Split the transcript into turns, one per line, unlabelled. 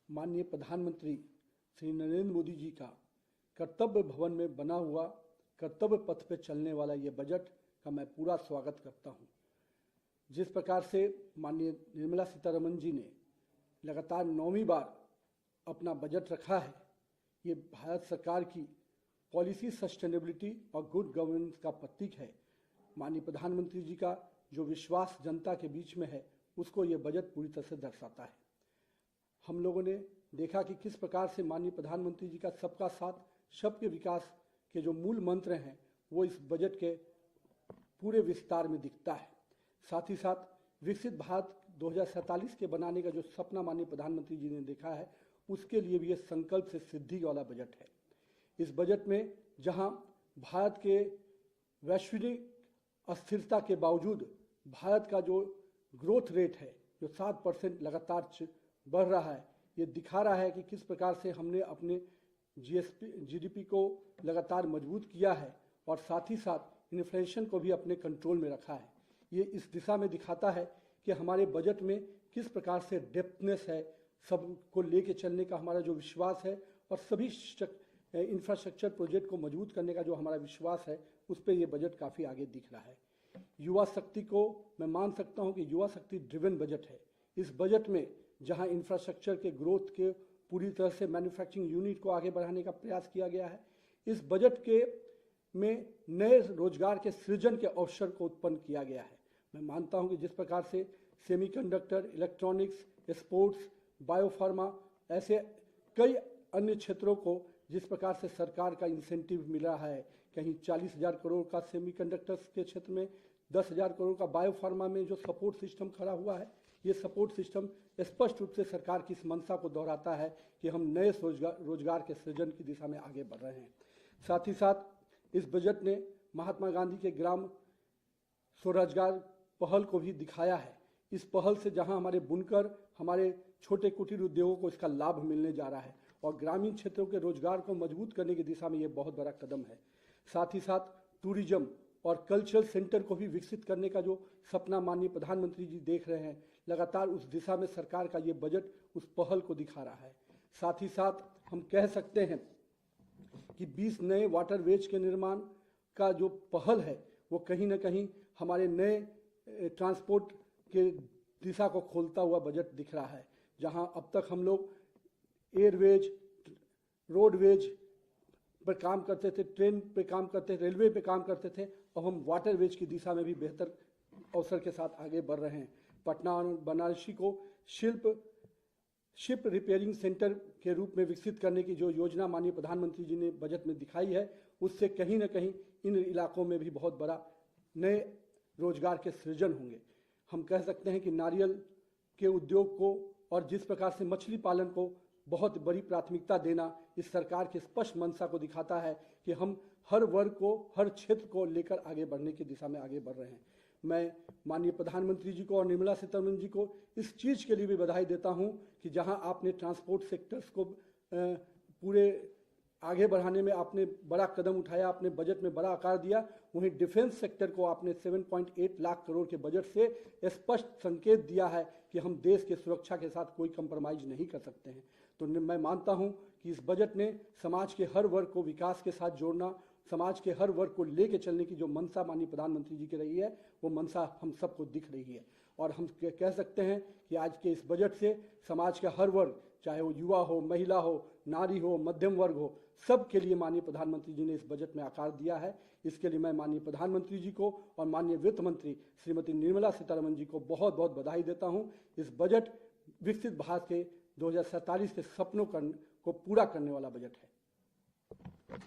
माननीय प्रधानमंत्री श्री नरेंद्र मोदी जी का कर्तव्य भवन में बना हुआ कर्तव्य पथ पर चलने वाला ये बजट का मैं पूरा स्वागत करता हूँ। जिस प्रकार से माननीय निर्मला सीतारमण जी ने लगातार 9वीं बार अपना बजट रखा है, ये भारत सरकार की पॉलिसी सस्टेनेबिलिटी और गुड गवर्नेंस का प्रतीक है। माननीय प्रधानमंत्री जी का जो विश्वास जनता के बीच में है, उसको ये बजट पूरी तरह से दर्शाता है। हम लोगों ने देखा कि किस प्रकार से माननीय प्रधानमंत्री जी का सबका साथ सबके विकास के जो मूल मंत्र हैं, वो इस बजट के पूरे विस्तार में दिखता है। साथ ही साथ विकसित भारत 2047 के बनाने का जो सपना माननीय प्रधानमंत्री जी ने देखा है, उसके लिए भी ये संकल्प से सिद्धि वाला बजट है। इस बजट में जहां भारत के वैश्विक अस्थिरता के बावजूद भारत का जो ग्रोथ रेट है, जो 7% लगातार बढ़ रहा है, ये दिखा रहा है कि किस प्रकार से हमने अपने जीडीपी को लगातार मजबूत किया है और साथ ही साथ इन्फ्लेशन को भी अपने कंट्रोल में रखा है। ये इस दिशा में दिखाता है कि हमारे बजट में किस प्रकार से डेप्थनेस है, सबको लेके चलने का हमारा जो विश्वास है और सभी इंफ्रास्ट्रक्चर प्रोजेक्ट को मजबूत करने का जो हमारा विश्वास है, उस पर यह बजट काफ़ी आगे दिख रहा है। युवा शक्ति को मैं मान सकता हूं कि युवा शक्ति ड्रिवन बजट है। इस बजट में जहां इंफ्रास्ट्रक्चर के ग्रोथ के पूरी तरह से मैन्युफैक्चरिंग यूनिट को आगे बढ़ाने का प्रयास किया गया है, इस बजट के में नए रोजगार के सृजन के अवसर को उत्पन्न किया गया है। मैं मानता हूं कि जिस प्रकार से सेमीकंडक्टर, इलेक्ट्रॉनिक्स, स्पोर्ट्स, बायोफार्मा, ऐसे कई अन्य क्षेत्रों को जिस प्रकार से सरकार का इंसेंटिव मिल रहा है, कहीं 40,000 करोड़ का सेमीकंडक्टर्स के क्षेत्र में, 10,000 करोड़ का बायोफार्मा में जो सपोर्ट सिस्टम खड़ा हुआ है, ये सपोर्ट सिस्टम स्पष्ट रूप से सरकार की इस मंशा को दोहराता है कि हम नए रोजगार के सृजन की दिशा में आगे बढ़ रहे हैं। साथ ही साथ इस बजट ने महात्मा गांधी के ग्राम स्वरोजगार पहल को भी दिखाया है। इस पहल से जहां हमारे बुनकर, हमारे छोटे कुटीर उद्योगों को इसका लाभ मिलने जा रहा है और ग्रामीण क्षेत्रों के रोजगार को मजबूत करने की दिशा में ये बहुत बड़ा कदम है। साथ ही साथ टूरिज्म और कल्चरल सेंटर को भी विकसित करने का जो सपना माननीय प्रधानमंत्री जी देख रहे हैं, लगातार उस दिशा में सरकार का ये बजट उस पहल को दिखा रहा है। साथ ही साथ हम कह सकते हैं कि 20 नए वाटरवेज के निर्माण का जो पहल है, वो कहीं ना कहीं हमारे नए ट्रांसपोर्ट के दिशा को खोलता हुआ बजट दिख रहा है। जहां अब तक हम लोग एयरवेज, रोडवेज पर काम करते थे, ट्रेन पे काम करते थे, रेलवे पे काम करते थे, अब हम वाटरवेज की दिशा में भी बेहतर अवसर के साथ आगे बढ़ रहे हैं। पटना और बनारसी को शिप रिपेयरिंग सेंटर के रूप में विकसित करने की जो योजना माननीय प्रधानमंत्री जी ने बजट में दिखाई है, उससे कहीं ना कहीं इन इलाकों में भी बहुत बड़ा नए रोजगार के सृजन होंगे। हम कह सकते हैं कि नारियल के उद्योग को और जिस प्रकार से मछली पालन को बहुत बड़ी प्राथमिकता देना इस सरकार के स्पष्ट मंशा को दिखाता है कि हम हर वर्ग को, हर क्षेत्र को लेकर आगे बढ़ने की दिशा में आगे बढ़ रहे हैं। मैं माननीय प्रधानमंत्री जी को और निर्मला सीतारमण जी को इस चीज़ के लिए भी बधाई देता हूं कि जहां आपने ट्रांसपोर्ट सेक्टर्स को पूरे आगे बढ़ाने में आपने बड़ा कदम उठाया, आपने बजट में बड़ा आकार दिया, वहीं डिफेंस सेक्टर को आपने 7.8 लाख करोड़ के बजट से स्पष्ट संकेत दिया है कि हम देश के सुरक्षा के साथ कोई कंप्रोमाइज नहीं कर सकते हैं। तो मैं मानता हूं कि इस बजट ने समाज के हर वर्ग को विकास के साथ जोड़ना, समाज के हर वर्ग को लेके चलने की जो मंशा माननीय प्रधानमंत्री जी की रही है, वो मंशा हम सबको दिख रही है। और हम कह सकते हैं कि आज के इस बजट से समाज का हर वर्ग, चाहे वो युवा हो, महिला हो, नारी हो, मध्यम वर्ग हो, सब के लिए माननीय प्रधानमंत्री जी ने इस बजट में आकार दिया है। इसके लिए मैं माननीय प्रधानमंत्री जी को और माननीय वित्त मंत्री श्रीमती निर्मला सीतारमण जी को बहुत बहुत बधाई देता हूं। इस बजट विकसित भारत के 2047 के सपनों को पूरा करने वाला बजट है।